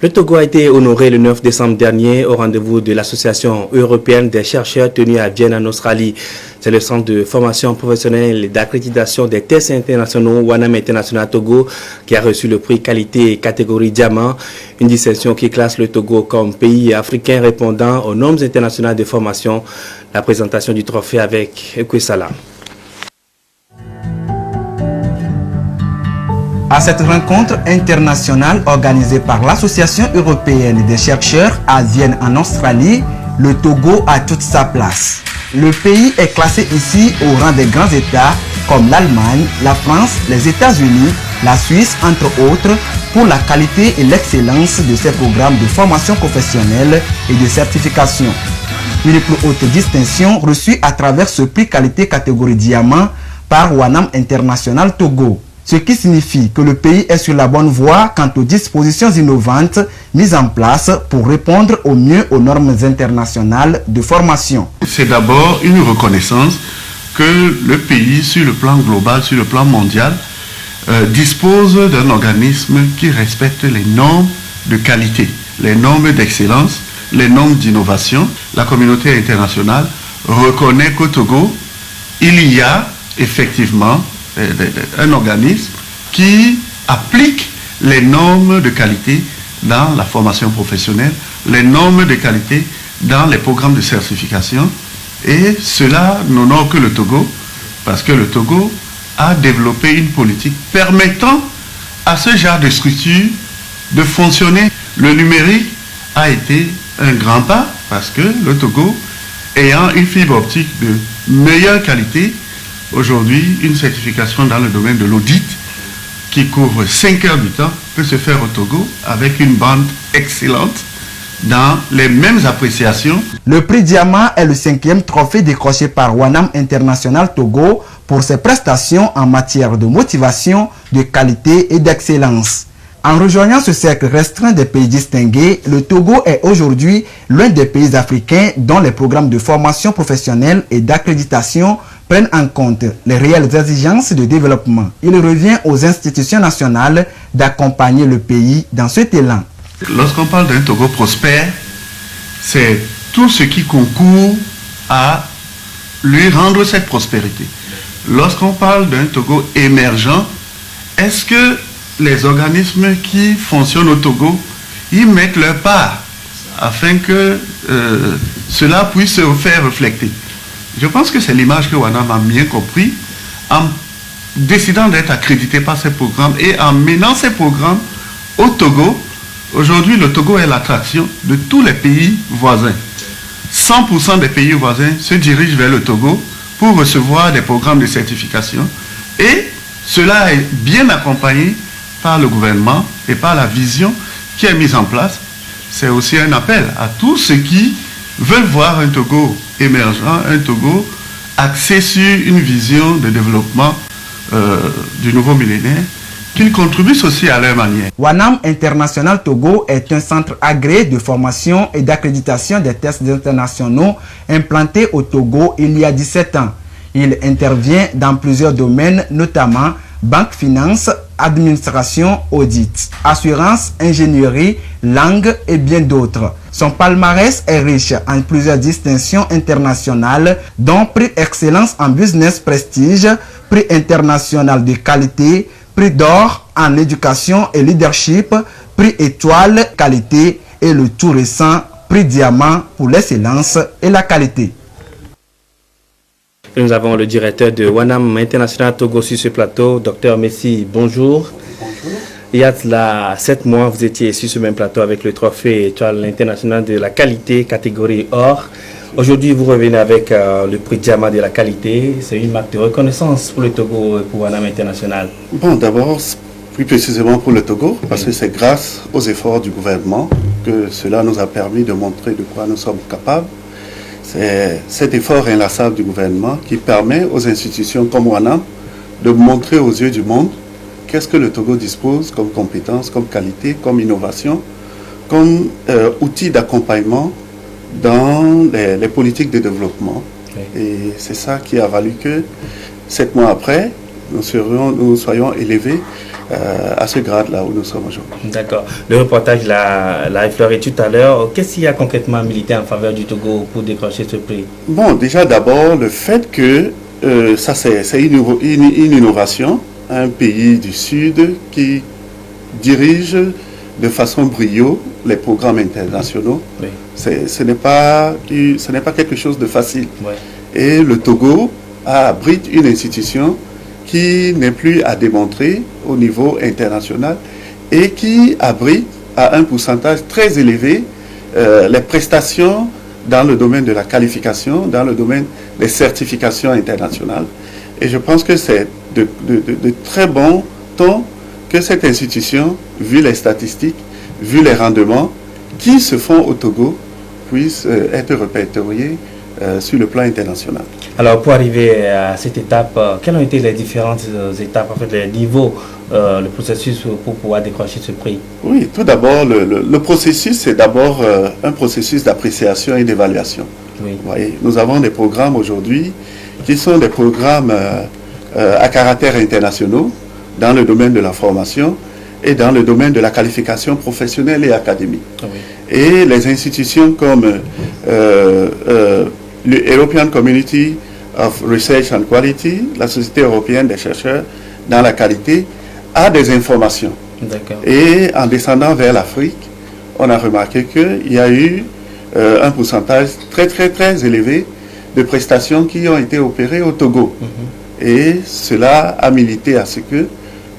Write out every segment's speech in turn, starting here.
Le Togo a été honoré le 9 décembre dernier au rendez-vous de l'Association européenne des chercheurs tenue à Vienne en Australie. C'est le centre de formation professionnelle et d'accréditation des tests internationaux WANAM International Togo qui a reçu le prix qualité catégorie diamant, une distinction qui classe le Togo comme pays africain répondant aux normes internationales de formation. La présentation du trophée avec Ekwesala. À cette rencontre internationale organisée par l'Association européenne des chercheurs à Vienne en Australie, le Togo a toute sa place. Le pays est classé ici au rang des grands États comme l'Allemagne, la France, les États-Unis, la Suisse, entre autres, pour la qualité et l'excellence de ses programmes de formation professionnelle et de certification. Une plus haute distinction reçue à travers ce prix qualité catégorie diamant par WANAM International Togo. Ce qui signifie que le pays est sur la bonne voie quant aux dispositions innovantes mises en place pour répondre au mieux aux normes internationales de formation. C'est d'abord une reconnaissance que le pays, sur le plan global, sur le plan mondial, dispose d'un organisme qui respecte les normes de qualité, les normes d'excellence, les normes d'innovation. La communauté internationale reconnaît qu'au Togo, il y a effectivement un organisme qui applique les normes de qualité dans la formation professionnelle, les normes de qualité dans les programmes de certification. Et cela n'honore que le Togo, parce que le Togo a développé une politique permettant à ce genre de structure de fonctionner. Le numérique a été un grand pas, parce que le Togo, ayant une fibre optique de meilleure qualité, aujourd'hui, une certification dans le domaine de l'audit qui couvre 5 heures du temps peut se faire au Togo avec une bande excellente dans les mêmes appréciations. Le prix Diamant est le 5e trophée décroché par WANAM International Togo pour ses prestations en matière de motivation, de qualité et d'excellence. En rejoignant ce cercle restreint des pays distingués, le Togo est aujourd'hui l'un des pays africains dont les programmes de formation professionnelle et d'accréditation prennent en compte les réelles exigences de développement. Il revient aux institutions nationales d'accompagner le pays dans cet élan. Lorsqu'on parle d'un Togo prospère, c'est tout ce qui concourt à lui rendre cette prospérité. Lorsqu'on parle d'un Togo émergent, est-ce que les organismes qui fonctionnent au Togo y mettent leur part afin que cela puisse se faire refléter? Je pense que c'est l'image que WANAM a bien compris en décidant d'être accrédité par ces programmes et en menant ces programmes au Togo. Aujourd'hui, le Togo est l'attraction de tous les pays voisins. 100% des pays voisins se dirigent vers le Togo pour recevoir des programmes de certification et cela est bien accompagné par le gouvernement et par la vision qui est mise en place. C'est aussi un appel à tous ceux qui veulent voir un Togo émergent, un Togo axé sur une vision de développement du nouveau millénaire, qu'ils contribuent aussi à leur manière. WANAM International Togo est un centre agréé de formation et d'accréditation des tests internationaux implanté au Togo il y a 17 ans. Il intervient dans plusieurs domaines, notamment banque, finance, administration, audit, assurance, ingénierie, langue et bien d'autres. Son palmarès est riche en plusieurs distinctions internationales, dont prix Excellence en Business Prestige, prix international de qualité, prix d'or en éducation et leadership, prix Étoile qualité et le tout récent prix Diamant pour l'excellence et la qualité. Nous avons le directeur de WANAM International Togo sur ce plateau, Dr Messi, bonjour. Il y a là 7 mois, vous étiez sur ce même plateau avec le trophée Étoile international de la qualité, catégorie or. Aujourd'hui, vous revenez avec le prix Diamant de la qualité. C'est une marque de reconnaissance pour le Togo et pour WANAM International. Bon, d'abord, plus précisément pour le Togo, parce que c'est grâce aux efforts du gouvernement que cela nous a permis de montrer de quoi nous sommes capables. C'est cet effort inlassable du gouvernement qui permet aux institutions comme WANAM de montrer aux yeux du monde qu'est-ce que le Togo dispose comme compétences, comme qualité, comme innovation, comme outil d'accompagnement dans les politiques de développement. Okay. Et c'est ça qui a valu que 7 mois après, nous soyons élevés à ce grade-là où nous sommes aujourd'hui. D'accord. Le reportage l'a effleuré tout à l'heure. Qu'est-ce qu'il y a concrètement milité en faveur du Togo pour décrocher ce prix? Bon, déjà d'abord, le fait que ça c'est une innovation, un pays du Sud qui dirige de façon brio les programmes internationaux. Oui. Ce n'est pas quelque chose de facile. Ouais. Et le Togo abrite une institution qui n'est plus à démontrer au niveau international et qui abrite à un pourcentage très élevé les prestations dans le domaine de la qualification, dans le domaine des certifications internationales. Et je pense que c'est de très bon ton que cette institution, vu les statistiques, vu les rendements qui se font au Togo, puisse être répertoriée sur le plan international. Alors, pour arriver à cette étape, quelles ont été les différentes étapes, en fait, les niveaux, le processus pour pouvoir décrocher ce prix? Oui, tout d'abord, le processus, c'est d'abord un processus d'appréciation et d'évaluation. Oui. Vous voyez, nous avons des programmes aujourd'hui qui sont des programmes à caractère internationaux dans le domaine de la formation et dans le domaine de la qualification professionnelle et académique. Oui. Et les institutions comme l'European Community of Research and Quality, la Société européenne des chercheurs dans la qualité, a des informations. D'accord. Et en descendant vers l'Afrique, on a remarqué qu'il y a eu un pourcentage très très très élevé de prestations qui ont été opérées au Togo. Et cela a milité à ce que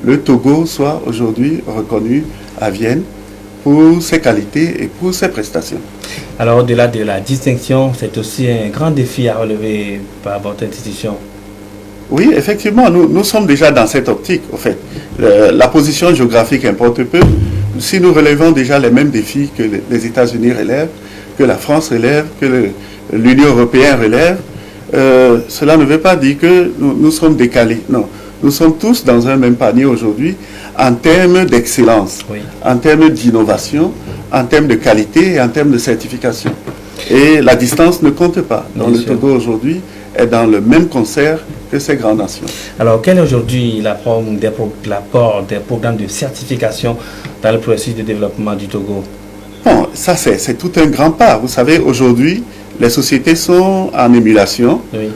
le Togo soit aujourd'hui reconnu à Vienne pour ses qualités et pour ses prestations. Alors, au-delà de la distinction, c'est aussi un grand défi à relever par votre institution. Oui, effectivement, nous sommes déjà dans cette optique, au fait. La position géographique importe peu. Si nous relevons déjà les mêmes défis que les États-Unis relèvent, que la France relève, que l'Union européenne relève, cela ne veut pas dire que nous sommes décalés. Non, nous sommes tous dans un même panier aujourd'hui en termes d'excellence, Oui. en termes d'innovation, en termes de qualité et en termes de certification. Et la distance ne compte pas. Donc Bien le sûr. Togo aujourd'hui est dans le même concert que ces grandes nations. Alors, quel est aujourd'hui l'apport des programmes de certification dans le processus de développement du Togo? Bon, ça c'est tout un grand pas. Vous savez, aujourd'hui, les sociétés sont en émulation. Oui.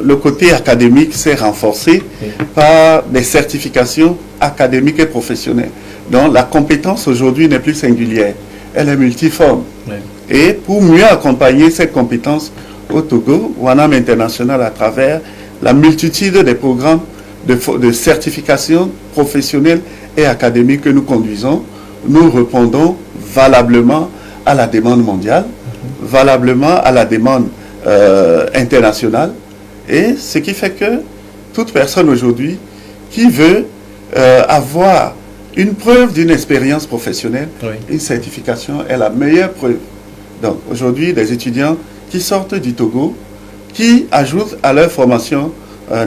Le côté académique s'est renforcé Oui. par des certifications académiques et professionnelles. Donc la compétence aujourd'hui n'est plus singulière, elle est multiforme. Oui. Et pour mieux accompagner cette compétence au Togo, WANAM International, à travers la multitude des programmes de certification professionnelle et académique que nous conduisons, nous répondons valablement à la demande mondiale, valablement à la demande internationale. Et ce qui fait que toute personne aujourd'hui qui veut avoir une preuve d'une expérience professionnelle, Oui. une certification est la meilleure preuve. Donc aujourd'hui, des étudiants qui sortent du Togo, qui ajoutent à leur formation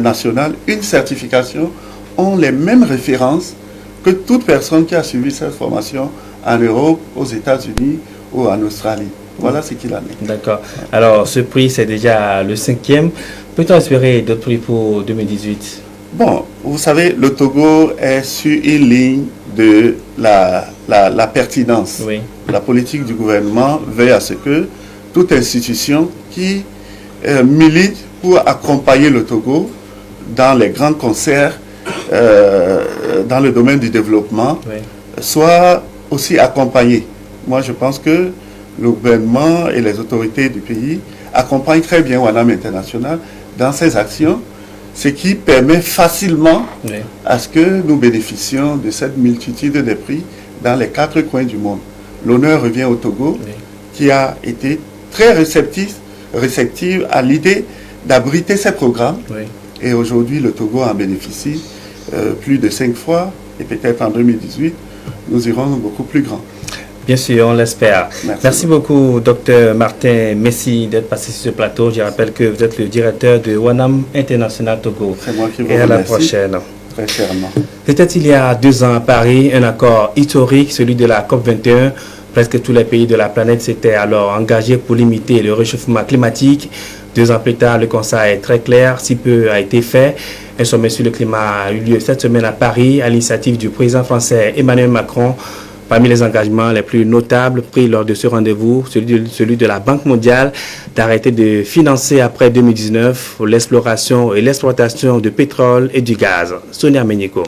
nationale une certification, ont les mêmes références que toute personne qui a suivi cette formation en Europe, aux États-Unis ou en Australie. Voilà ce qu'il en est. D'accord. Alors, ce prix, c'est déjà le 5e. Peut-on espérer d'autres prix pour 2018? Bon, vous savez, le Togo est sur une ligne de la pertinence. Oui. La politique du gouvernement veille à ce que toute institution qui milite pour accompagner le Togo dans les grands concerts dans le domaine du développement Oui. soit aussi accompagnée. Moi, je pense que le gouvernement et les autorités du pays accompagnent très bien WANAM International dans ses actions, ce qui permet facilement Oui. à ce que nous bénéficions de cette multitude de prix dans les 4 coins du monde. L'honneur revient au Togo, Oui. qui a été très réceptive à l'idée d'abriter ces programmes. Oui. Et aujourd'hui, le Togo en bénéficie plus de 5 fois, et peut-être en 2018, nous irons beaucoup plus grand. Bien sûr, on l'espère. Merci beaucoup, Dr Martin Messi, d'être passé sur ce plateau. Je rappelle que vous êtes le directeur de WANAM International Togo. C'est moi qui vous Et à la remercie prochaine. très chèrement. C'était il y a 2 ans à Paris, un accord historique, celui de la COP21. Presque tous les pays de la planète s'étaient alors engagés pour limiter le réchauffement climatique. 2 ans plus tard, le constat est très clair, si peu a été fait. Un sommet sur le climat a eu lieu cette semaine à Paris à l'initiative du président français Emmanuel Macron. Parmi les engagements les plus notables pris lors de ce rendez-vous, celui de la Banque mondiale d'arrêter de financer après 2019 l'exploration et l'exploitation de pétrole et du gaz. Sonia Menyiko.